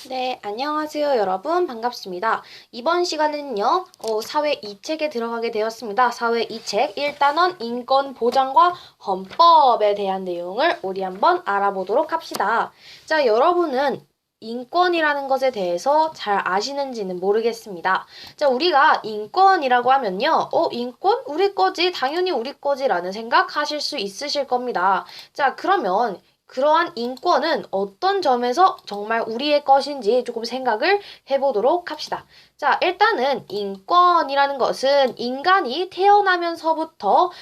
네, 안녕하세요, 여러분. 반갑습니다. 이번 시간에는요, 사회 2책에 들어가게 되었습니다. 사회 2책 1단원 인권 보장과 헌법에 대한 내용을 우리 한번 알아보도록 합시다. 자, 여러분은 인권이라는 것에 대해서 잘 아시는지는 모르겠습니다. 자, 우리가 인권이라고 하면요, 인권? 우리 거지. 당연히 우리 거지라는 생각하실 수 있으실 겁니다. 자, 그러면 그러한 인권은 어떤 점에서 정말 우리의 것인지 조금 생각을 해보도록 합시다. 자, 일단은 인권이라는 것은 인간이 태어나면서부터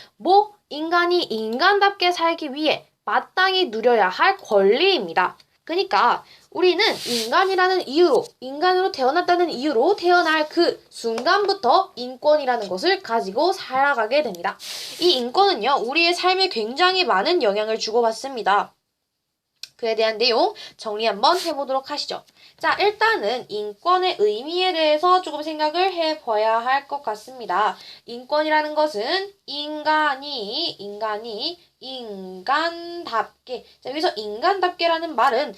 인간이 인간답게 살기 위해 마땅히 누려야 할 권리입니다. 그러니까 우리는 인간이라는 이유로, 인간으로 태어났다는 이유로 태어날 그 순간부터 인권이라는 것을 가지고 살아가게 됩니다. 이 인권은요, 우리의 삶에 굉장히 많은 영향을 주고받습니다. 그에 대한 내용 정리 한번 해보도록 하시죠. 자, 일단은 인권의 의미에 대해서 조금 생각을 해봐야 할 것 같습니다. 인권이라는 것은 인간이 인간답게. 자, 여기서 인간답게라는 말은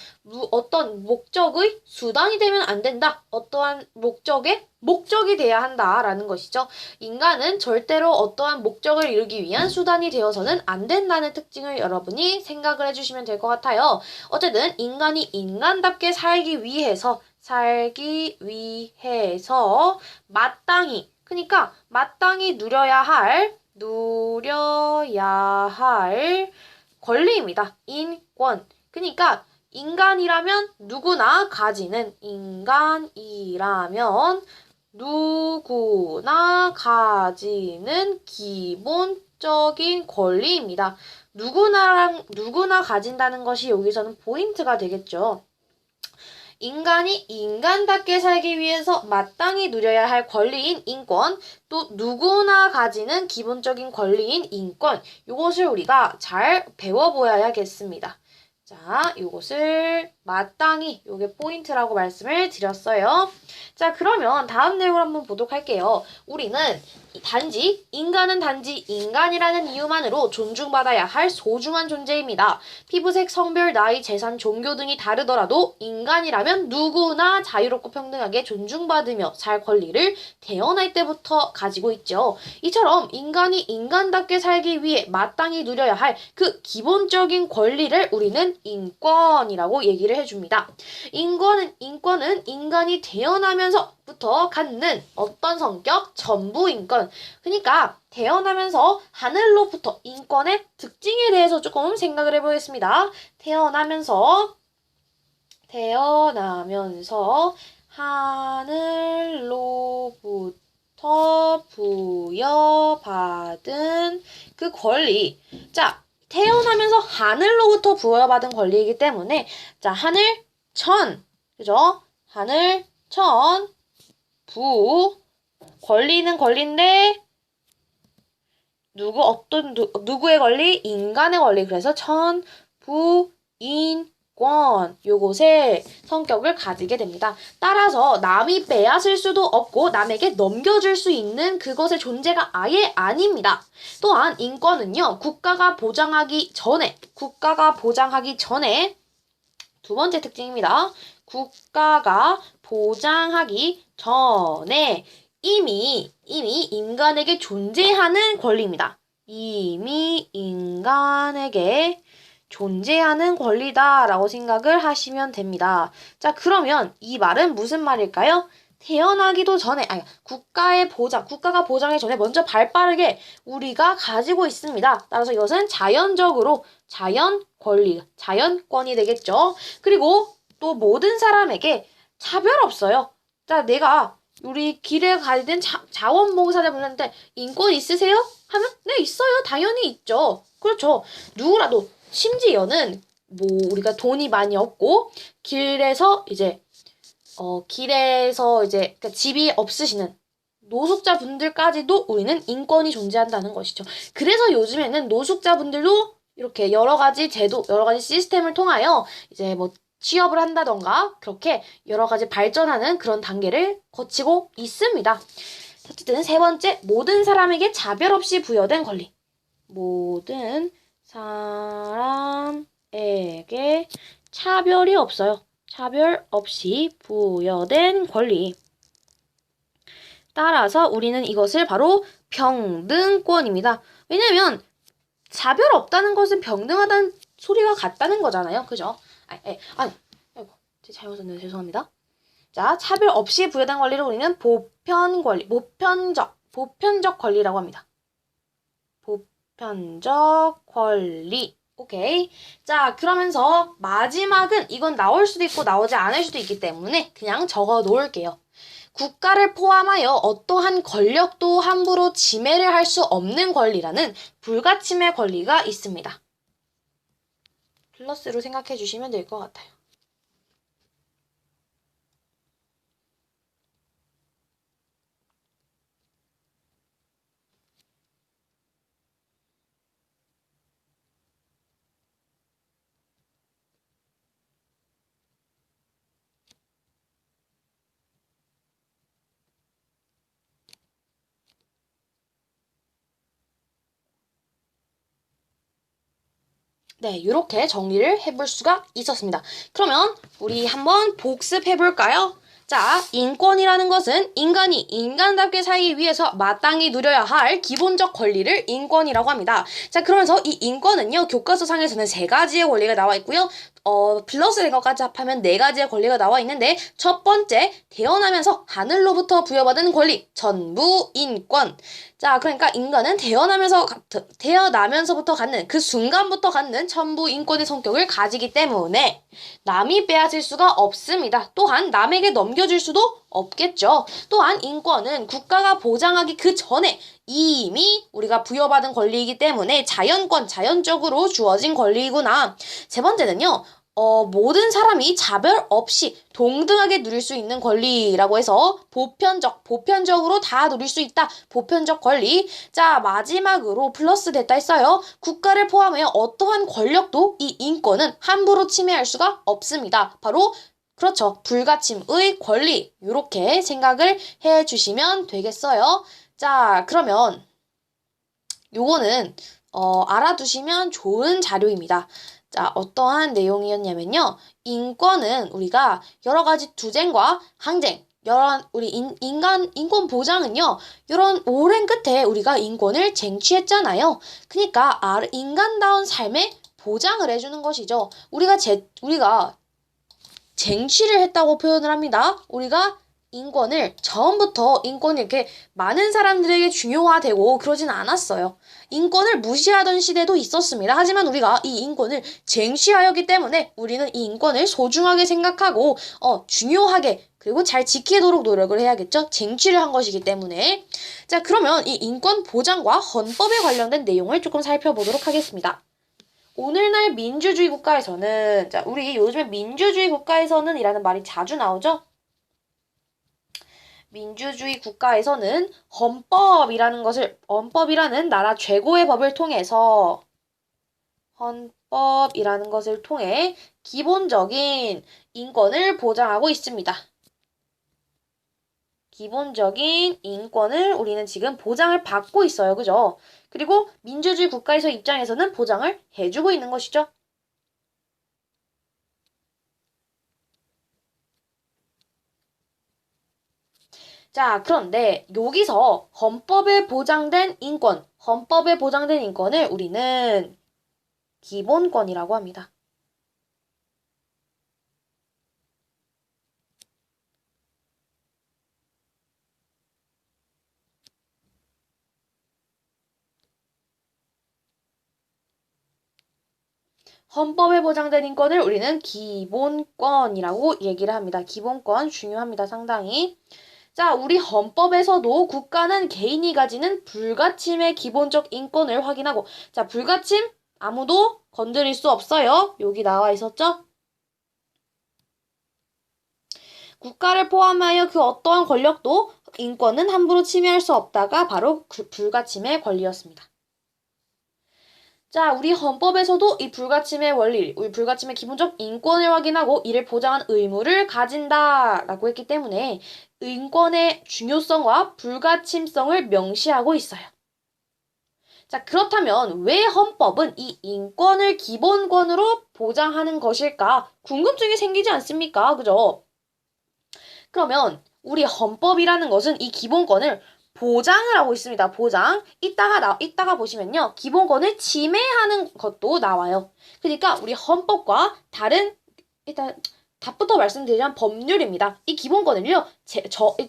어떤 목적의 수단이 되면 안 된다. 어떠한 목적의 목적이 돼야 한다라는 것이죠. 인간은 절대로 어떠한 목적을 이루기 위한 수단이 되어서는 안 된다는 특징을 여러분이 생각을 해주시면 될 것 같아요. 어쨌든 인간이 인간답게 살기 위해서 마땅히, 그러니까 마땅히 누려야 할 권리입니다. 인권. 그러니까 인간이라면 누구나 가지는 기본적인 권리입니다. 누구나 가진다는 것이 여기서는 포인트가 되겠죠. 인간이 인간답게 살기 위해서 마땅히 누려야 할 권리인 인권, 또 누구나 가지는 기본적인 권리인 인권, 이것을 우리가 잘 배워보아야겠습니다. 자, 이것을 마땅히, 요게 포인트라고 말씀을 드렸어요. 자, 그러면 다음 내용을 한번 보도록 할게요. 인간은 단지 인간이라는 이유만으로 존중받아야 할 소중한 존재입니다. 피부색, 성별, 나이, 재산, 종교 등이 다르더라도 인간이라면 누구나 자유롭고 평등하게 존중받으며 살 권리를 태어날 때부터 가지고 있죠. 이처럼 인간이 인간답게 살기 위해 마땅히 누려야 할 그 기본적인 권리를 우리는 인권이라고 얘기를 해줍니다. 인권은 인간이 태어나면서부터 갖는 어떤 성격? 전부 인권. 그러니까 태어나면서 하늘로부터 인권의 특징에 대해서 조금 생각을 해보겠습니다. 태어나면서 하늘로부터 부여받은 그 권리. 자, 태어나면서 하늘로부터 부여받은 권리이기 때문에, 자, 그죠? 권리는 권리인데, 누구의 권리? 인간의 권리. 그래서 요것의 성격을 가지게 됩니다. 따라서 남이 빼앗을 수도 없고 남에게 넘겨줄 수 있는 그것의 존재가 아예 아닙니다. 또한 인권은요, 국가가 보장하기 전에 두 번째 특징입니다. 국가가 보장하기 전에 이미 인간에게 존재하는 권리입니다. 이미 인간에게 존재하는 권리다라고 생각을 하시면 됩니다. 자, 그러면 이 말은 무슨 말일까요? 태어나기도 전에, 국가가 보장하기 전에 먼저 발빠르게 우리가 가지고 있습니다. 따라서 이것은 자연권이 되겠죠. 그리고 또 모든 사람에게 차별 없어요. 자, 내가 우리 길에 가는 자원봉사자분한테 인권 있으세요? 하면 네, 있어요. 당연히 있죠. 그렇죠. 누구라도 심지어는 우리가 돈이 많이 없고 길에서 이제 그러니까 집이 없으시는 노숙자분들까지도 우리는 인권이 존재한다는 것이죠. 그래서 요즘에는 노숙자분들도 이렇게 여러 가지 시스템을 통하여 이제 취업을 한다던가 그렇게 여러 가지 발전하는 그런 단계를 거치고 있습니다. 어쨌든 세 번째, 모든 사람에게 차별 없이 부여된 권리. 모든 사람에게 차별이 없어요. 차별 없이 부여된 권리. 따라서 우리는 이것을 바로 평등권입니다. 왜냐면 차별 없다는 것은 평등하다는 소리가 같다는 거잖아요. 그죠? 아이고, 제가 잘못 썼네요. 죄송합니다. 자, 차별 없이 부여된 권리를 우리는 보편 권리, 보편적 권리라고 합니다. 보편적 권리. 오케이. 자, 그러면서 마지막은 이건 나올 수도 있고 나오지 않을 수도 있기 때문에 그냥 적어 놓을게요. 국가를 포함하여 어떠한 권력도 함부로 침해를 할 수 없는 권리라는 불가침의 권리가 있습니다. 플러스로 생각해 주시면 될 것 같아요. 네, 이렇게 정리를 해볼 수가 있었습니다. 그러면 우리 한번 복습해 볼까요? 자, 인권이라는 것은 인간이 인간답게 살기 위해서 마땅히 누려야 할 기본적 권리를 인권이라고 합니다. 자, 그러면서 이 인권은요, 교과서상에서는 3가지의 권리가 나와 있고요. 플러스 된 것까지 합하면 4가지의 권리가 나와 있는데, 첫 번째, 태어나면서 하늘로부터 부여받은 권리, 전부 인권. 자, 그러니까 인간은 태어나면서부터 갖는, 그 순간부터 갖는 전부 인권의 성격을 가지기 때문에 남이 빼앗을 수가 없습니다. 또한 남에게 넘겨줄 수도 없겠죠. 또한 인권은 국가가 보장하기 그 전에 이미 우리가 부여받은 권리이기 때문에 자연적으로 주어진 권리이구나. 세 번째는요. 모든 사람이 차별 없이 동등하게 누릴 수 있는 권리라고 해서 보편적으로 다 누릴 수 있다. 보편적 권리. 자, 마지막으로 플러스 됐다 했어요. 국가를 포함하여 어떠한 권력도 이 인권은 함부로 침해할 수가 없습니다. 바로 그렇죠. 불가침의 권리. 이렇게 생각을 해 주시면 되겠어요. 자, 그러면 요거는 알아두시면 좋은 자료입니다. 자, 어떠한 내용이었냐면요. 인권은 우리가 여러 가지 투쟁과 항쟁, 우리 인권 보장은요, 이런 오랜 끝에 우리가 인권을 쟁취했잖아요. 그러니까 인간다운 삶에 보장을 해주는 것이죠. 우리가 쟁취를 했다고 표현을 합니다. 우리가 처음부터 인권이 이렇게 많은 사람들에게 중요화되고 그러진 않았어요. 인권을 무시하던 시대도 있었습니다. 하지만 우리가 이 인권을 쟁취하였기 때문에 우리는 이 인권을 소중하게 생각하고, 중요하게, 그리고 잘 지키도록 노력을 해야겠죠? 쟁취를 한 것이기 때문에. 자, 그러면 이 인권 보장과 헌법에 관련된 내용을 조금 살펴보도록 하겠습니다. 오늘날 민주주의 국가에서는, 자, 우리 요즘에 민주주의 국가에서는 이라는 말이 자주 나오죠? 민주주의 국가에서는 헌법이라는 나라 최고의 법을 통해서, 헌법이라는 것을 통해 기본적인 인권을 보장하고 있습니다. 기본적인 인권을 우리는 지금 보장을 받고 있어요. 그죠? 그리고 민주주의 국가에서 입장에서는 보장을 해주고 있는 것이죠. 자, 그런데 여기서 헌법에 보장된 인권을 우리는 기본권이라고 합니다. 헌법에 보장된 인권을 우리는 기본권이라고 얘기를 합니다. 기본권 중요합니다. 상당히. 자, 우리 헌법에서도 국가는 개인이 가지는 불가침의 기본적 인권을 확인하고, 자, 불가침 아무도 건드릴 수 없어요. 여기 나와 있었죠? 국가를 포함하여 그 어떠한 권력도 인권은 함부로 침해할 수 없다가 바로 불가침의 권리였습니다. 자, 우리 헌법에서도 이 우리 불가침의 기본적 인권을 확인하고 이를 보장한 의무를 가진다라고 했기 때문에 인권의 중요성과 불가침성을 명시하고 있어요. 자, 그렇다면 왜 헌법은 이 인권을 기본권으로 보장하는 것일까? 궁금증이 생기지 않습니까? 그죠? 그러면 우리 헌법이라는 것은 이 기본권을 보장을 하고 있습니다. 보장. 이따가 보시면요. 기본권을 침해하는 것도 나와요. 그러니까 우리 헌법과 다른, 일단, 답부터 말씀드리자면 법률입니다. 이 기본권을요,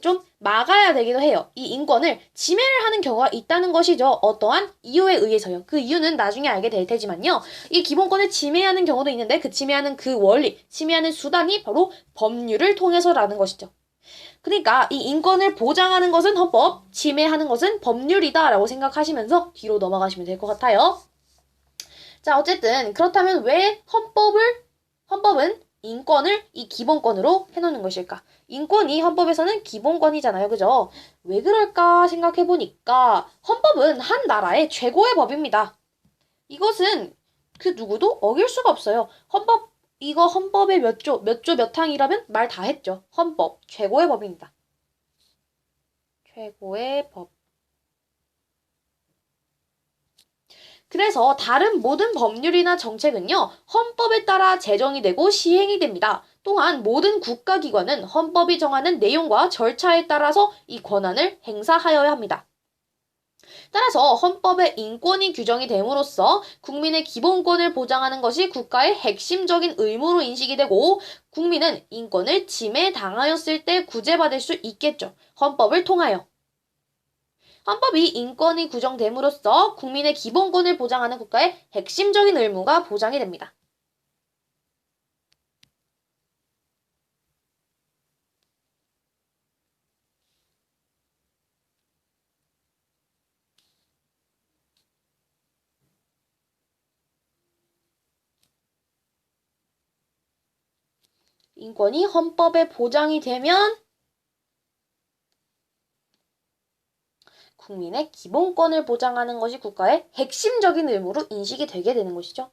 좀 막아야 되기도 해요. 이 인권을 침해를 하는 경우가 있다는 것이죠. 어떠한 이유에 의해서요. 그 이유는 나중에 알게 될 테지만요. 이 기본권을 침해하는 경우도 있는데 그 침해하는 그 원리, 침해하는 수단이 바로 법률을 통해서라는 것이죠. 그러니까 이 인권을 보장하는 것은 헌법, 침해하는 것은 법률이다라고 생각하시면서 뒤로 넘어가시면 될 것 같아요. 자, 어쨌든 그렇다면 왜 헌법은 인권을 이 기본권으로 해놓는 것일까? 인권이 헌법에서는 기본권이잖아요. 그죠? 왜 그럴까 생각해보니까 헌법은 한 나라의 최고의 법입니다. 이것은 그 누구도 어길 수가 없어요. 이거 헌법의 몇 조 몇 항이라면 말 다 했죠. 헌법, 최고의 법입니다. 최고의 법. 그래서 다른 모든 법률이나 정책은요, 헌법에 따라 제정이 되고 시행이 됩니다. 또한 모든 국가기관은 헌법이 정하는 내용과 절차에 따라서 이 권한을 행사하여야 합니다. 따라서 헌법에 인권이 규정이 됨으로써 국민의 기본권을 보장하는 것이 국가의 핵심적인 의무로 인식이 되고 국민은 인권을 침해당하였을 때 구제받을 수 있겠죠. 헌법을 통하여. 헌법이 인권이 규정됨으로써 국민의 기본권을 보장하는 국가의 핵심적인 의무가 보장이 됩니다. 인권이 헌법에 보장이 되면 국민의 기본권을 보장하는 것이 국가의 핵심적인 의무로 인식이 되게 되는 것이죠.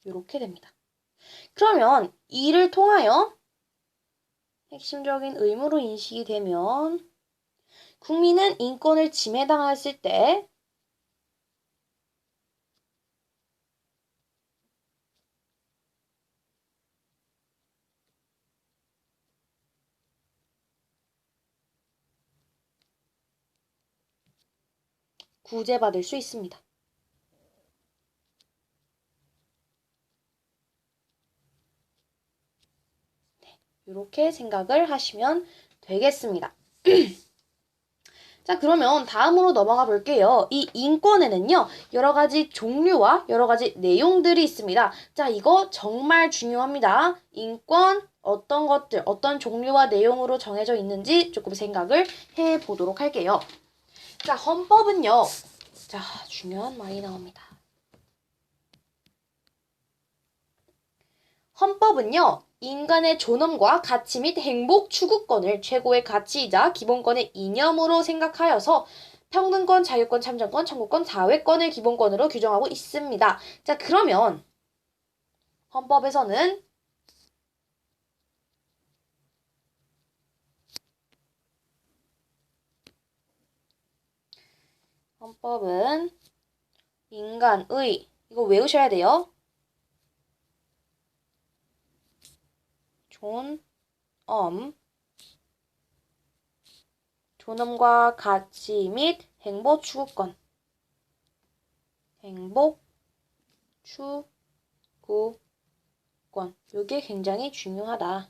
이렇게 됩니다. 그러면 이를 통하여 핵심적인 의무로 인식이 되면 국민은 인권을 침해당했을 때 구제받을 수 있습니다. 이렇게 생각을 하시면 되겠습니다. 자, 그러면 다음으로 넘어가 볼게요. 이 인권에는요, 여러 가지 종류와 여러 가지 내용들이 있습니다. 자, 이거 정말 중요합니다. 인권, 어떤 것들, 어떤 종류와 내용으로 정해져 있는지 조금 생각을 해 보도록 할게요. 자, 헌법은요, 자, 중요한 말이 나옵니다. 헌법은요, 인간의 존엄과 가치 및 행복 추구권을 최고의 가치이자 기본권의 이념으로 생각하여서 평등권, 자유권, 참정권, 청구권, 사회권을 기본권으로 규정하고 있습니다. 자, 그러면 헌법에서는 헌법은 인간의, 이거 외우셔야 돼요. 존엄과 가치 및 행복 추구권. 행복 추구권. 이게 굉장히 중요하다.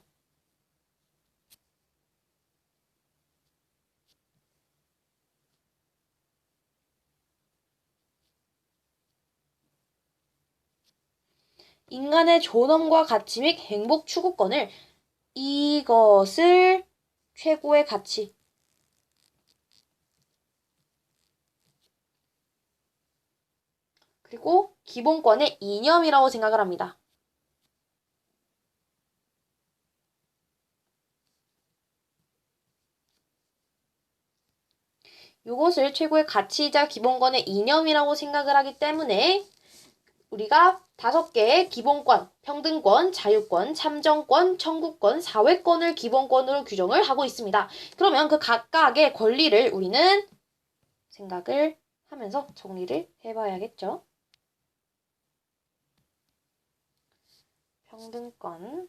인간의 존엄과 가치 및 행복 추구권을 이것을 최고의 가치 그리고 기본권의 이념이라고 생각을 합니다. 이것을 최고의 가치이자 기본권의 이념이라고 생각을 하기 때문에 우리가 5개의 기본권, 평등권, 자유권, 참정권, 청구권, 사회권을 기본권으로 규정을 하고 있습니다. 그러면 그 각각의 권리를 우리는 생각을 하면서 정리를 해봐야겠죠. 평등권,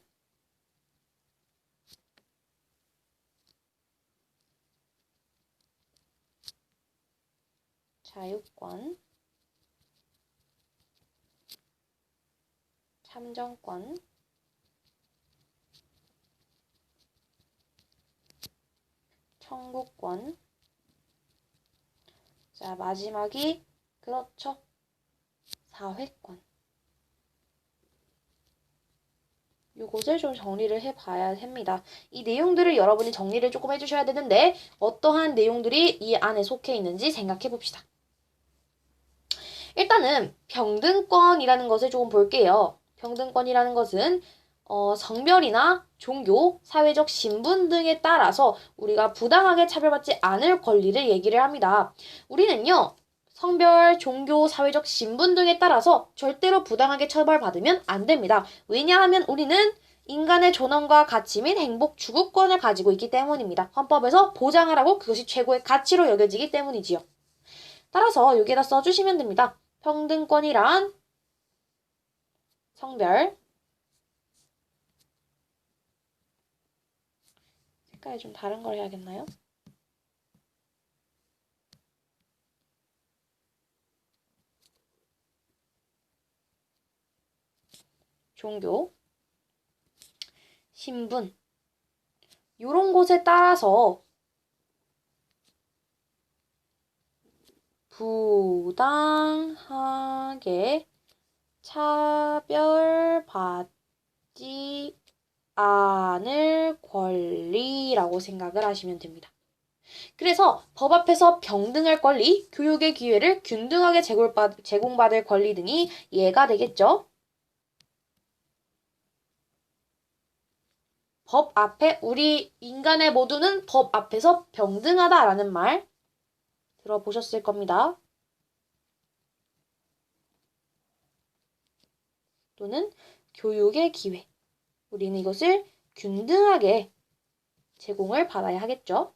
자유권, 참정권, 청구권. 자, 마지막이 그렇죠. 사회권. 요것을 좀 정리를 해봐야 합니다. 이 내용들을 여러분이 정리를 조금 해주셔야 되는데 어떠한 내용들이 이 안에 속해 있는지 생각해 봅시다. 일단은 평등권이라는 것을 조금 볼게요. 평등권이라는 것은 성별이나 종교, 사회적 신분 등에 따라서 우리가 부당하게 차별받지 않을 권리를 얘기를 합니다. 우리는요, 성별, 종교, 사회적 신분 등에 따라서 절대로 부당하게 처벌받으면 안 됩니다. 왜냐하면 우리는 인간의 존엄과 가치 및 행복 추구권을 가지고 있기 때문입니다. 헌법에서 보장을 하고 그것이 최고의 가치로 여겨지기 때문이지요. 따라서 여기에다 써주시면 됩니다. 평등권이란 성별, 색깔이 좀 다른 걸 해야겠나요? 종교, 신분, 요런 곳에 따라서 부당하게 차별받지 않을 권리라고 생각을 하시면 됩니다. 그래서 법 앞에서 평등할 권리, 교육의 기회를 균등하게 제공받을 권리 등이 이해가 되겠죠? 법 앞에 우리 인간의 모두는 법 앞에서 평등하다라는 말 들어보셨을 겁니다. 또는 교육의 기회. 우리는 이것을 균등하게 제공을 받아야 하겠죠.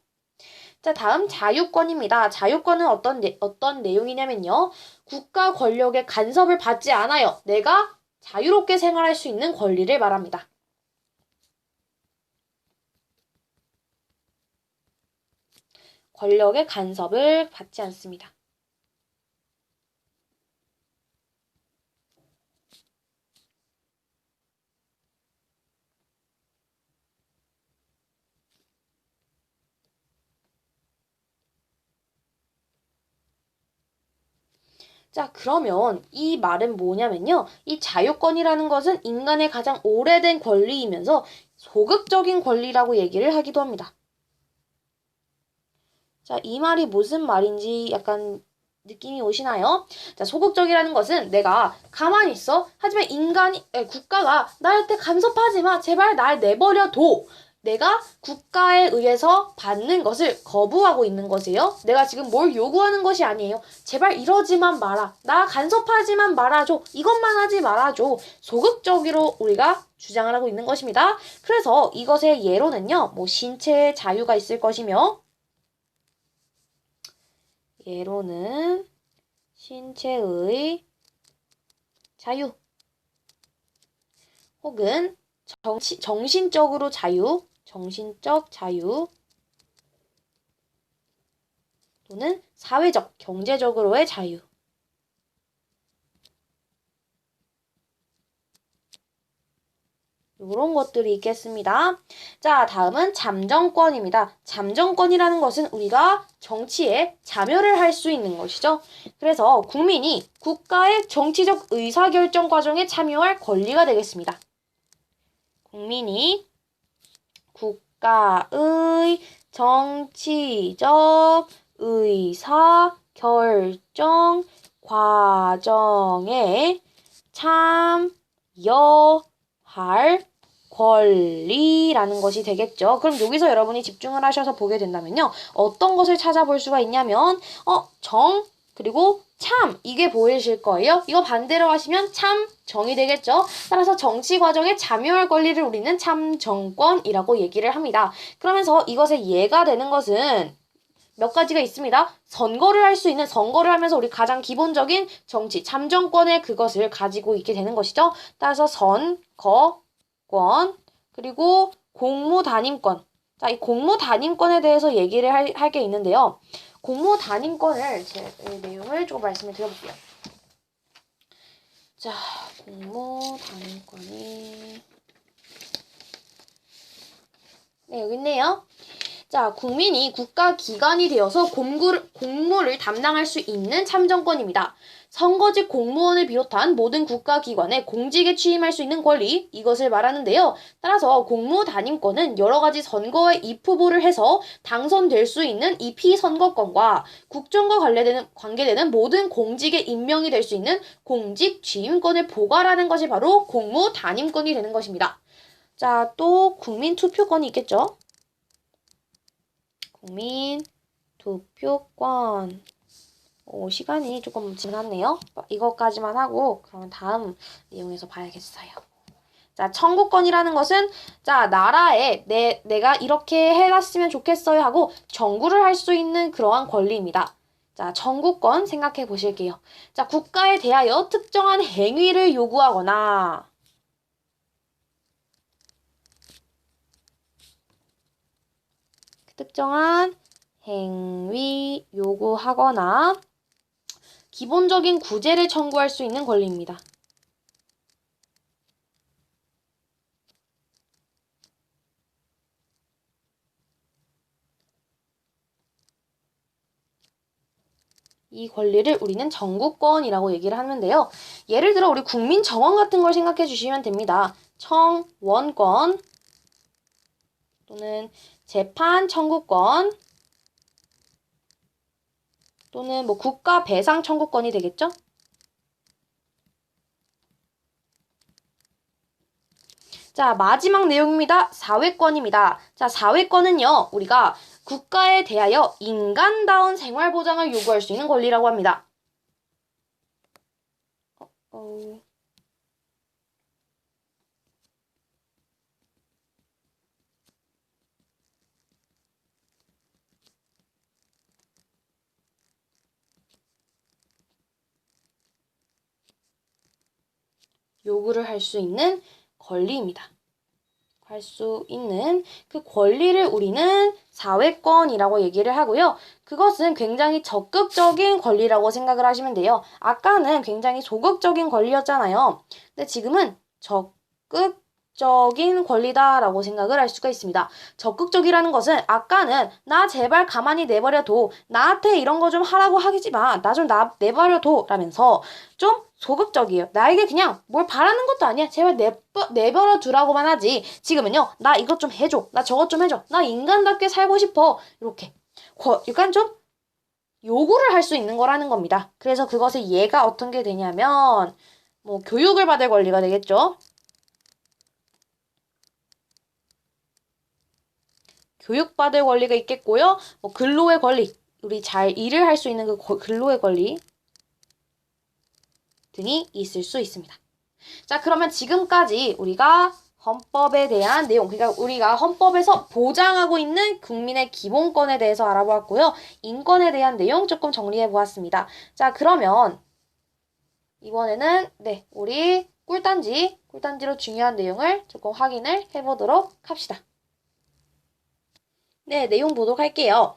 자, 다음 자유권입니다. 자유권은 어떤 내용이냐면요. 국가 권력의 간섭을 받지 않아요. 내가 자유롭게 생활할 수 있는 권리를 말합니다. 권력의 간섭을 받지 않습니다. 자, 그러면 이 말은 뭐냐면요. 이 자유권이라는 것은 인간의 가장 오래된 권리이면서 소극적인 권리라고 얘기를 하기도 합니다. 자, 이 말이 무슨 말인지 약간 느낌이 오시나요? 자, 소극적이라는 것은 내가 가만히 있어. 하지만 국가가 나한테 간섭하지 마. 제발 날 내버려둬. 내가 국가에 의해서 받는 것을 거부하고 있는 것이에요. 내가 지금 뭘 요구하는 것이 아니에요. 제발 이러지만 마라. 나 간섭하지만 말아줘. 이것만 하지 말아줘. 소극적으로 우리가 주장을 하고 있는 것입니다. 그래서 이것의 예로는요. 신체의 자유가 있을 것이며 예로는 신체의 자유 혹은 정신적으로 자유, 정신적 자유 또는 사회적, 경제적으로의 자유. 이런 것들이 있겠습니다. 자, 다음은 잠정권입니다. 잠정권이라는 것은 우리가 정치에 참여를 할 수 있는 것이죠. 그래서 국민이 국가의 정치적 의사결정 과정에 참여할 권리가 되겠습니다. 국민이 국가의 정치적 의사결정 과정에 참여할 권리라는 것이 되겠죠. 그럼 여기서 여러분이 집중을 하셔서 보게 된다면요. 어떤 것을 찾아볼 수가 있냐면 정 그리고 참 이게 보이실 거예요. 이거 반대로 하시면 참 정이 되겠죠. 따라서 정치 과정에 참여할 권리를 우리는 참정권이라고 얘기를 합니다. 그러면서 이것의 예가 되는 것은 몇 가지가 있습니다. 선거를 할 수 있는 선거를 하면서 우리 가장 기본적인 정치 참정권의 그것을 가지고 있게 되는 것이죠. 따라서 선거권 그리고 공무단임권. 자, 이 공무단임권에 대해서 얘기를 할 게 있는데요. 공무단임권을 제 내용을 조금 말씀을 드려볼게요. 자, 공무단임권이 네, 여기 있네요. 자, 국민이 국가기관이 되어서 공무를 담당할 수 있는 참정권입니다. 선거직 공무원을 비롯한 모든 국가기관에 공직에 취임할 수 있는 권리, 이것을 말하는데요. 따라서 공무단임권은 여러 가지 선거에 입후보를 해서 당선될 수 있는 이 피선거권과 국정과 관계되는 모든 공직에 임명이 될 수 있는 공직 취임권을 포괄하는 것이 바로 공무단임권이 되는 것입니다. 자, 또 국민 투표권이 있겠죠? 국민 투표권. 시간이 조금 지났네요. 이것까지만 하고 그러면 다음 내용에서 봐야겠어요. 자, 청구권이라는 것은 자, 나라에 내가 이렇게 해놨으면 좋겠어요 하고 청구를 할 수 있는 그러한 권리입니다. 자, 청구권 생각해 보실게요. 자, 국가에 대하여 특정한 행위를 요구하거나 특정한 행위 요구하거나 기본적인 구제를 청구할 수 있는 권리입니다. 이 권리를 우리는 청구권이라고 얘기를 하는데요. 예를 들어 우리 국민정원 같은 걸 생각해 주시면 됩니다. 청원권 또는 재판 청구권 또는 뭐 국가 배상 청구권이 되겠죠? 자, 마지막 내용입니다. 사회권입니다. 자, 사회권은요, 우리가 국가에 대하여 인간다운 생활 보장을 요구할 수 있는 권리라고 합니다. 요구를 할 수 있는 권리입니다. 할 수 있는 그 권리를 우리는 사회권이라고 얘기를 하고요. 그것은 굉장히 적극적인 권리라고 생각을 하시면 돼요. 아까는 굉장히 소극적인 권리였잖아요. 근데 지금은 적극적인 권리다라고 생각을 할 수가 있습니다. 적극적이라는 것은 아까는 나 제발 가만히 내버려둬. 나한테 이런 거 좀 하라고 하지 마. 나 좀 내버려둬 라면서 좀 소극적이에요. 나에게 그냥 뭘 바라는 것도 아니야. 제발 내버려 두라고만 하지. 지금은요. 나 이것 좀 해줘. 나 저것 좀 해줘. 나 인간답게 살고 싶어. 이렇게. 약간 좀 요구를 할 수 있는 거라는 겁니다. 그래서 그것의 예가 어떤 게 되냐면 뭐 교육을 받을 권리가 되겠죠. 교육받을 권리가 있겠고요. 뭐 근로의 권리. 우리 잘 일을 할 수 있는 그 근로의 권리. 등이 있을 수 있습니다. 자, 그러면 지금까지 우리가 헌법에 대한 내용, 그러니까 우리가 헌법에서 보장하고 있는 국민의 기본권에 대해서 알아보았고요. 인권에 대한 내용 조금 정리해 보았습니다. 자, 그러면 이번에는 우리 꿀단지로 중요한 내용을 조금 확인을 해보도록 합시다. 네, 내용 보도록 할게요.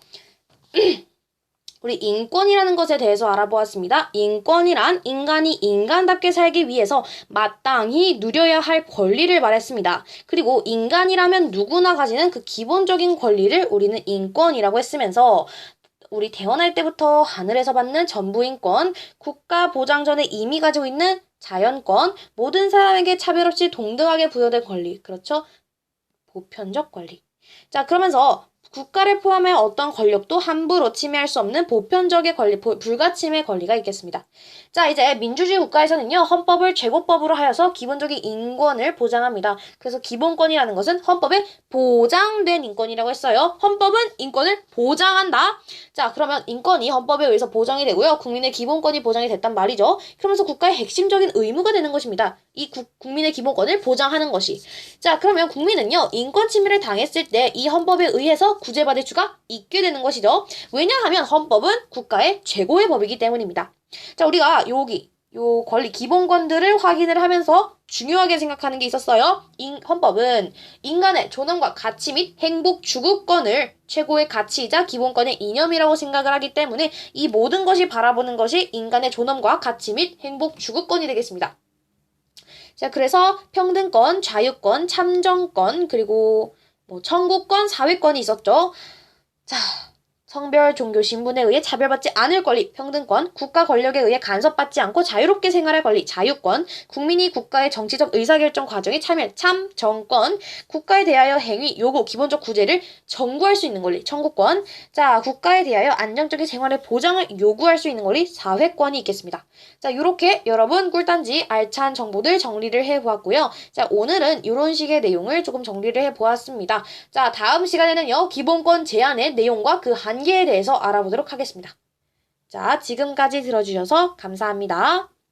우리 인권이라는 것에 대해서 알아보았습니다. 인권이란 인간이 인간답게 살기 위해서 마땅히 누려야 할 권리를 말했습니다. 그리고 인간이라면 누구나 가지는 그 기본적인 권리를 우리는 인권이라고 했으면서 우리 태어날 때부터 하늘에서 받는 전부인권, 국가 보장 전에 이미 가지고 있는 자연권, 모든 사람에게 차별 없이 동등하게 부여된 권리, 그렇죠? 보편적 권리. 자, 그러면서 국가를 포함해 어떤 권력도 함부로 침해할 수 없는 보편적의 권리, 불가침의 권리가 있겠습니다. 자, 이제 민주주의 국가에서는요, 헌법을 최고법으로 하여서 기본적인 인권을 보장합니다. 그래서 기본권이라는 것은 헌법에 보장된 인권이라고 했어요. 헌법은 인권을 보장한다. 자, 그러면 인권이 헌법에 의해서 보장이 되고요. 국민의 기본권이 보장이 됐단 말이죠. 그러면서 국가의 핵심적인 의무가 되는 것입니다. 이 국민의 기본권을 보장하는 것이. 자, 그러면 국민은요, 인권 침해를 당했을 때 이 헌법에 의해서 구제받을 수가 있게 되는 것이죠. 왜냐하면 헌법은 국가의 최고의 법이기 때문입니다. 자, 우리가 요 권리, 기본권들을 확인을 하면서 중요하게 생각하는 게 있었어요. 헌법은 인간의 존엄과 가치 및 행복 추구권을 최고의 가치이자 기본권의 이념이라고 생각을 하기 때문에 이 모든 것이 바라보는 것이 인간의 존엄과 가치 및 행복 추구권이 되겠습니다. 자, 그래서 평등권, 자유권, 참정권, 그리고 청구권, 사회권이 있었죠. 자, 성별, 종교, 신분에 의해 차별받지 않을 권리, 평등권, 국가 권력에 의해 간섭받지 않고 자유롭게 생활할 권리, 자유권, 국민이 국가의 정치적 의사결정 과정에 참여할 참정권, 국가에 대하여 행위, 요구, 기본적 구제를 청구할 수 있는 권리, 청구권, 자, 국가에 대하여 안정적인 생활의 보장을 요구할 수 있는 권리, 사회권이 있겠습니다. 자, 요렇게 여러분 꿀단지 알찬 정보들 정리를 해보았고요. 자, 오늘은 이런 식의 내용을 조금 정리를 해보았습니다. 자, 다음 시간에는요, 기본권 제한의 내용과 그 한계에 대해서 알아보도록 하겠습니다. 자, 지금까지 들어주셔서 감사합니다.